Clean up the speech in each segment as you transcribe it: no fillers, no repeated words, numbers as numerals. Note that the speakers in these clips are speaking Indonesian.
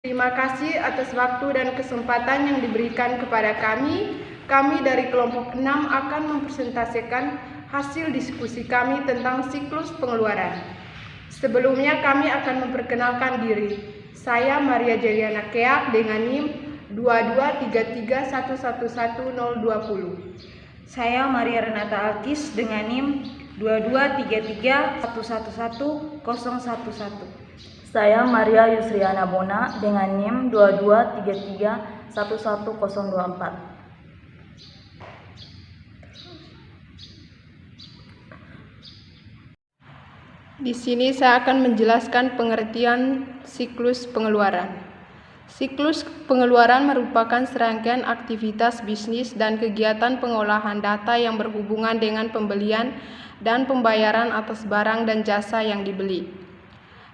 Terima kasih atas waktu dan kesempatan yang diberikan kepada kami. Kami dari kelompok 6 akan mempresentasikan hasil diskusi kami tentang siklus pengeluaran. Sebelumnya kami akan memperkenalkan diri. Saya Maria Jeliana Keak dengan NIM 22331111020. Saya Maria Renata Alkis dengan NIM 22331111011. Saya Maria Yusriana Bona dengan NIM 223311024. Di sini saya akan menjelaskan pengertian siklus pengeluaran. Siklus pengeluaran merupakan serangkaian aktivitas bisnis dan kegiatan pengolahan data yang berhubungan dengan pembelian dan pembayaran atas barang dan jasa yang dibeli.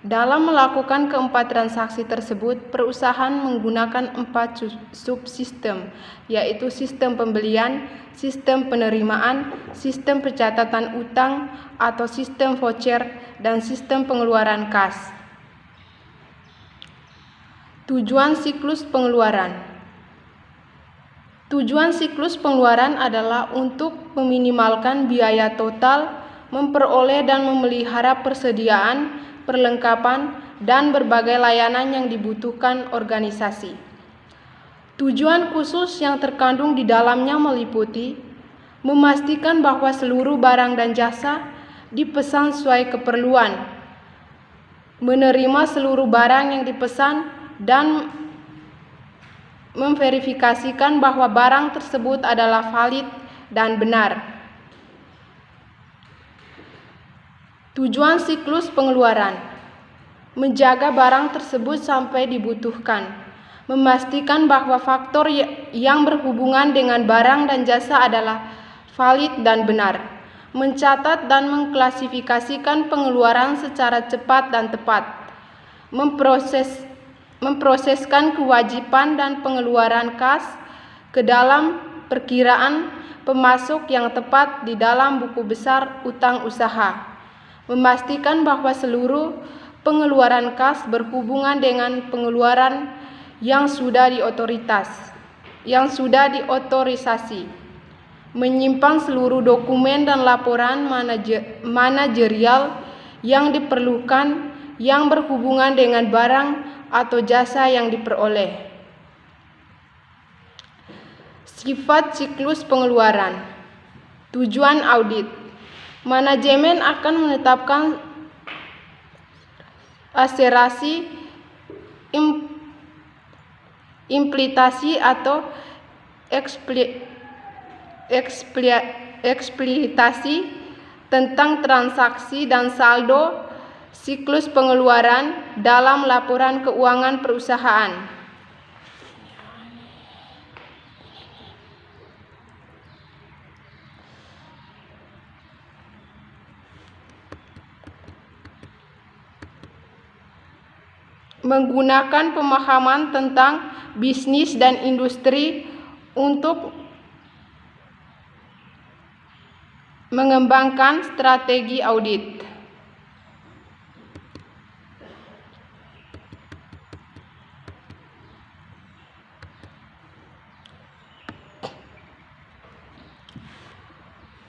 Dalam melakukan keempat transaksi tersebut, perusahaan menggunakan 4 subsistem, yaitu sistem pembelian, sistem penerimaan, sistem pencatatan utang atau sistem voucher, dan sistem pengeluaran kas. Tujuan siklus pengeluaran. Tujuan siklus pengeluaran adalah untuk meminimalkan biaya total, memperoleh dan memelihara persediaan, perlengkapan, dan berbagai layanan yang dibutuhkan organisasi. Tujuan khusus yang terkandung di dalamnya meliputi memastikan bahwa seluruh barang dan jasa dipesan sesuai keperluan, menerima seluruh barang yang dipesan, dan memverifikasikan bahwa barang tersebut adalah valid dan benar. Tujuan siklus pengeluaran: menjaga barang tersebut sampai dibutuhkan, memastikan bahwa faktor yang berhubungan dengan barang dan jasa adalah valid dan benar, mencatat dan mengklasifikasikan pengeluaran secara cepat dan tepat, memproseskan kewajiban dan pengeluaran kas ke dalam perkiraan pemasok yang tepat di dalam buku besar utang usaha, memastikan bahwa seluruh pengeluaran kas berhubungan dengan pengeluaran yang sudah diotorisasi, menyimpan seluruh dokumen dan laporan manajerial yang diperlukan yang berhubungan dengan barang atau jasa yang diperoleh. Sifat siklus pengeluaran. Tujuan audit: manajemen akan menetapkan aserasi, implikasi atau eksplisitasi tentang transaksi dan saldo siklus pengeluaran dalam laporan keuangan perusahaan. Menggunakan pemahaman tentang bisnis dan industri untuk mengembangkan strategi audit.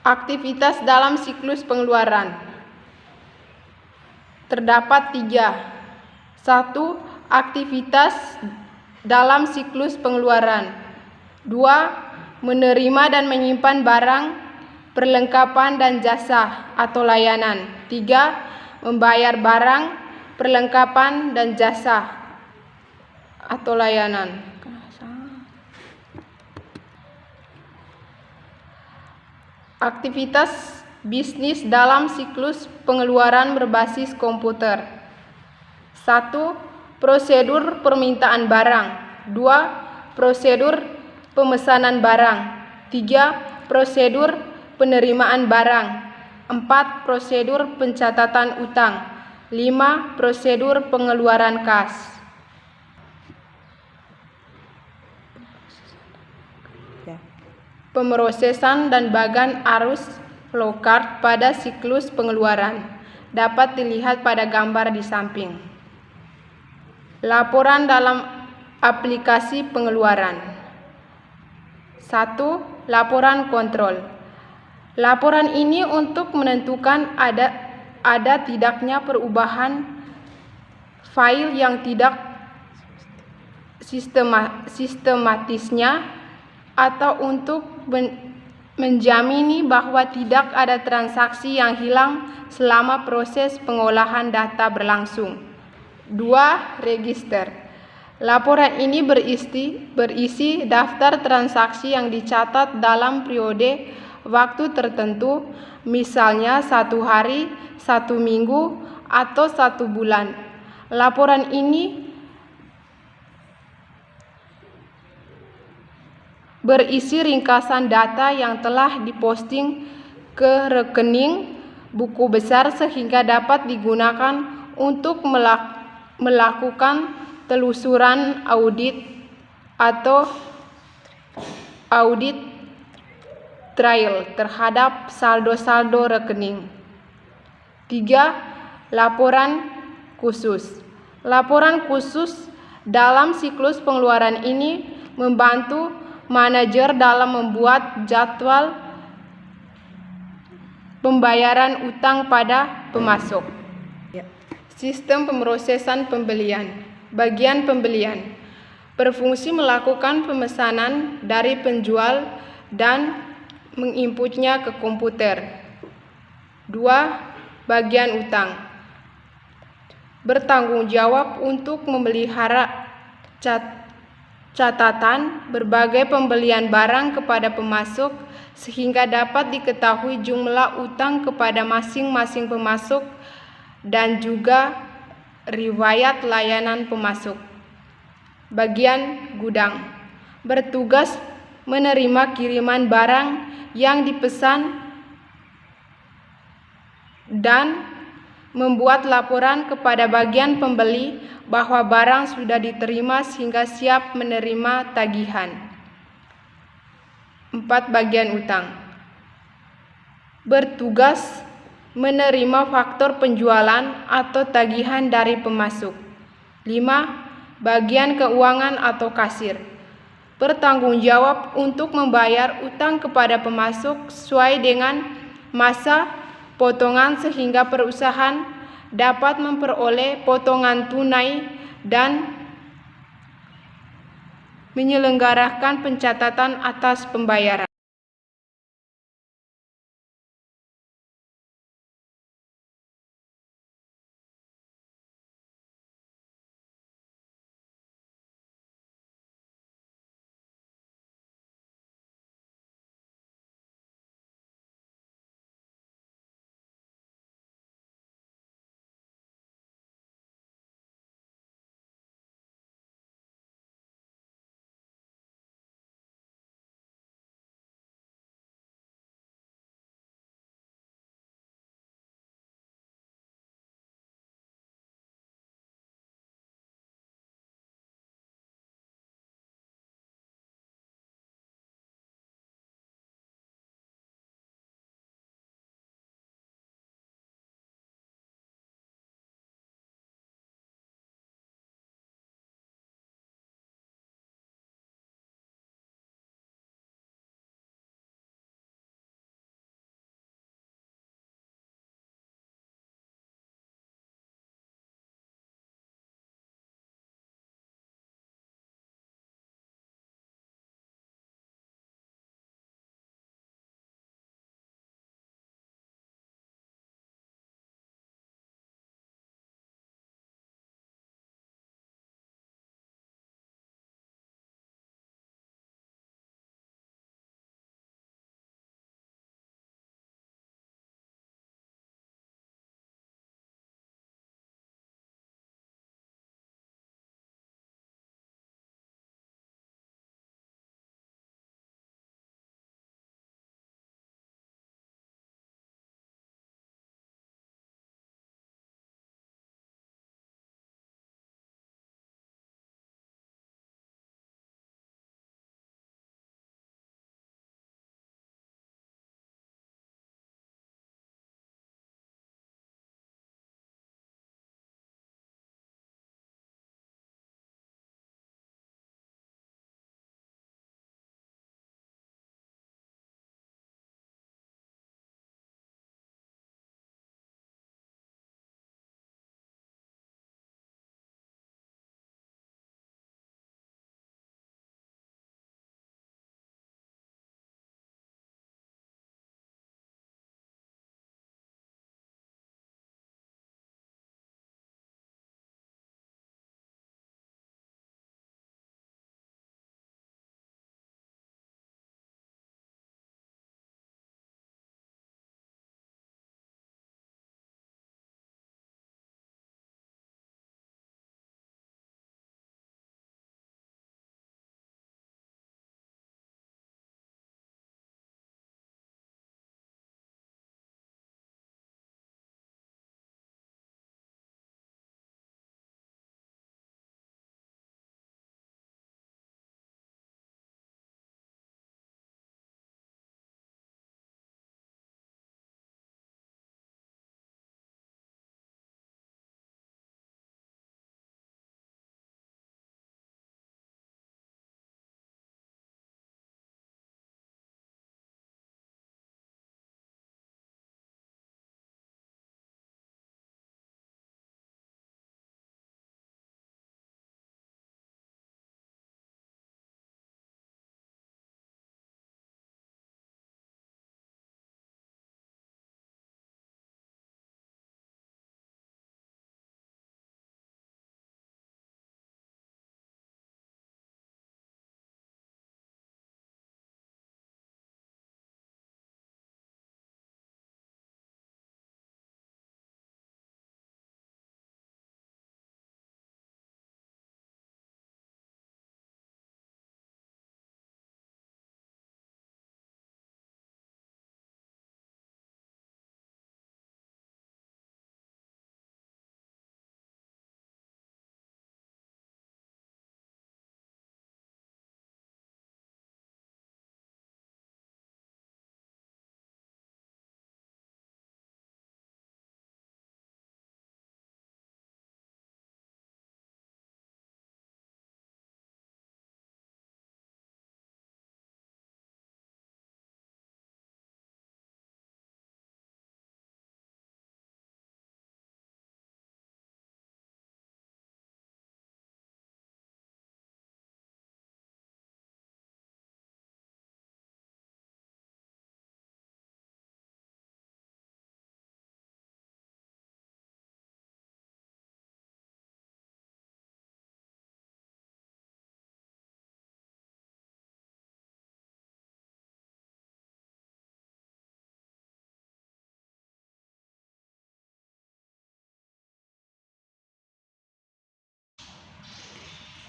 Aktivitas dalam siklus pengeluaran terdapat 3. 1. Aktivitas dalam siklus pengeluaran. 2. Menerima dan menyimpan barang, perlengkapan dan jasa atau layanan. 3. Membayar barang, perlengkapan dan jasa atau layanan. Aktivitas bisnis dalam siklus pengeluaran berbasis komputer. 1. Prosedur permintaan barang. 2. Prosedur pemesanan barang. 3. Prosedur penerimaan barang. 4. Prosedur pencatatan utang. 5. Prosedur pengeluaran kas. Pemrosesan dan bagan arus flowchart pada siklus pengeluaran dapat dilihat pada gambar di samping. Laporan dalam aplikasi pengeluaran. 1. Laporan kontrol. Laporan ini untuk menentukan ada tidaknya perubahan file yang tidak sistematisnya atau untuk menjamini bahwa tidak ada transaksi yang hilang selama proses pengolahan data berlangsung. 2. Register. Laporan ini berisi daftar transaksi yang dicatat dalam periode waktu tertentu, misalnya 1 hari, 1 minggu, atau 1 bulan. Laporan ini berisi ringkasan data yang telah diposting ke rekening buku besar sehingga dapat digunakan untuk melakukan telusuran audit atau audit trail terhadap saldo-saldo rekening. 3. Laporan khusus. Laporan khusus dalam siklus pengeluaran ini membantu manajer dalam membuat jadwal pembayaran utang pada pemasok. Sistem pemrosesan pembelian. Bagian pembelian berfungsi melakukan pemesanan dari penjual dan menginputnya ke komputer. 2. Bagian utang bertanggung jawab untuk memelihara catatan berbagai pembelian barang kepada pemasok sehingga dapat diketahui jumlah utang kepada masing-masing pemasok dan juga riwayat layanan pemasok. Bagian gudang bertugas menerima kiriman barang yang dipesan dan membuat laporan kepada bagian pembeli bahwa barang sudah diterima sehingga siap menerima tagihan. 4. Bagian utang bertugas menerima faktur penjualan atau tagihan dari pemasok. 5. Bagian keuangan atau kasir bertanggung jawab untuk membayar utang kepada pemasok sesuai dengan masa potongan sehingga perusahaan dapat memperoleh potongan tunai dan menyelenggarakan pencatatan atas pembayaran.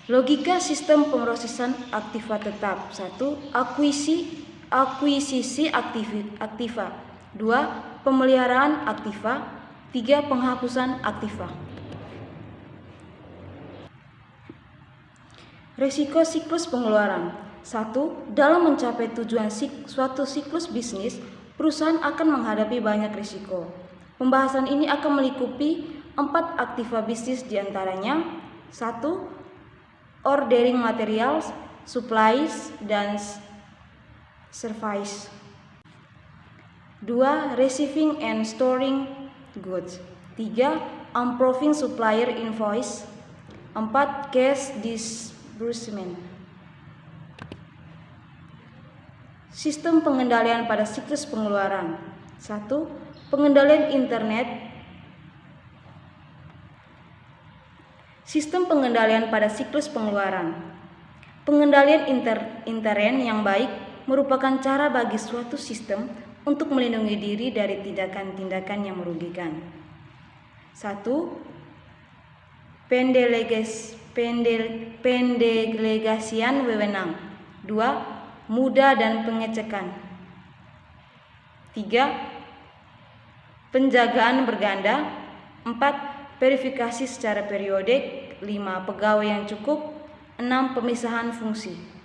Logika sistem pemrosesan aktiva tetap. 1. Akuisisi aktiva. 2. Pemeliharaan aktiva. 3. Penghapusan aktiva. Risiko siklus pengeluaran. 1. Dalam mencapai tujuan suatu siklus bisnis, perusahaan akan menghadapi banyak risiko. Pembahasan ini akan melingkupi 4 aktiva bisnis diantaranya. 1. Ordering materials, supplies, dan service. 2. Receiving and storing goods. 3. Approving supplier invoice. 4. Cash disbursement. Sistem pengendalian pada siklus pengeluaran. 1. Pengendalian internet. Sistem pengendalian pada siklus pengeluaran. Pengendalian intern yang baik merupakan cara bagi suatu sistem untuk melindungi diri dari tindakan-tindakan yang merugikan. 1. Pendelegasian wewenang. 2. Mudah dan pengecekan. 3. Penjagaan berganda. 4. Verifikasi secara periodik. 5. Pegawai yang cukup. 6. Pemisahan fungsi.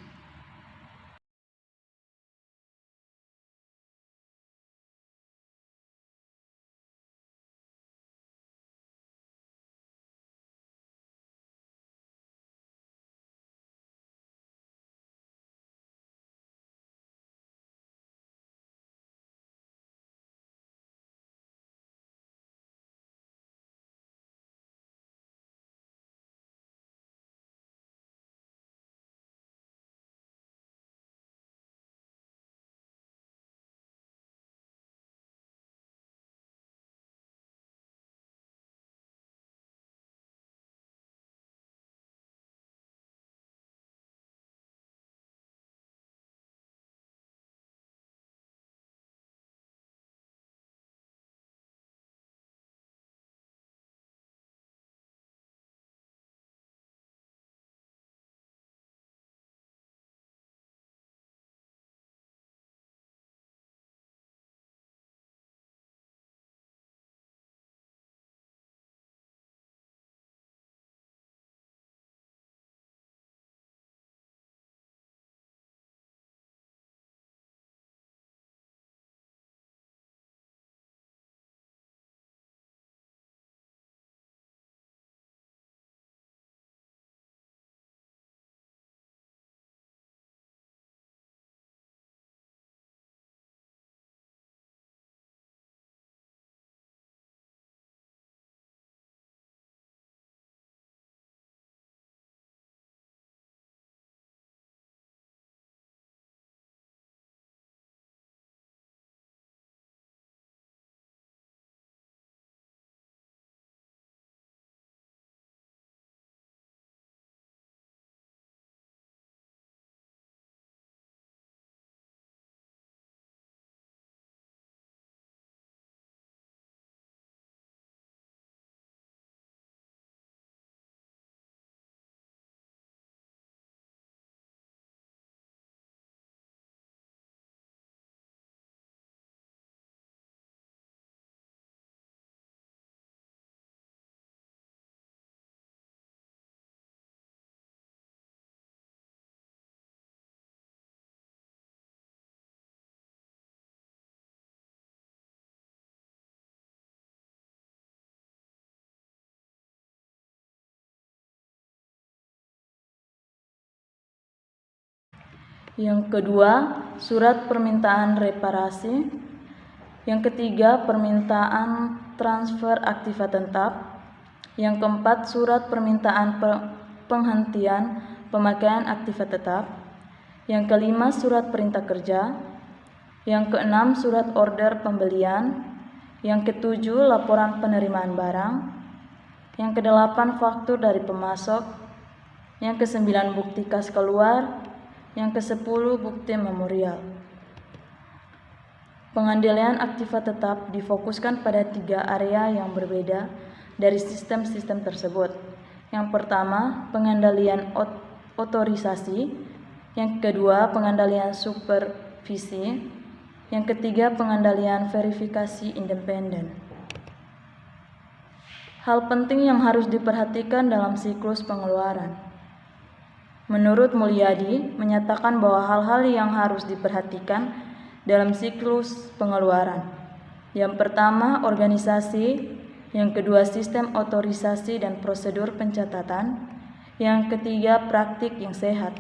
Yang kedua, surat permintaan reparasi. Yang ketiga, permintaan transfer aktiva tetap. Yang keempat, surat permintaan penghentian pemakaian aktiva tetap. Yang kelima, surat perintah kerja. Yang keenam, surat order pembelian. Yang ketujuh, laporan penerimaan barang. Yang kedelapan, faktur dari pemasok. Yang kesembilan, bukti kas keluar. Yang ke-10, bukti memorial. Pengendalian aktiva tetap difokuskan pada 3 area yang berbeda dari sistem-sistem tersebut. Yang pertama, pengendalian otorisasi. Yang kedua, pengendalian supervisi. Yang ketiga, pengendalian verifikasi independen. Hal penting yang harus diperhatikan dalam siklus pengeluaran. Menurut Mulyadi, menyatakan bahwa hal-hal yang harus diperhatikan dalam siklus pengeluaran. Yang pertama, organisasi. Yang kedua, sistem otorisasi dan prosedur pencatatan. Yang ketiga, praktik yang sehat.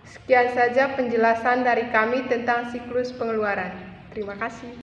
Sekian saja penjelasan dari kami tentang siklus pengeluaran. Terima kasih.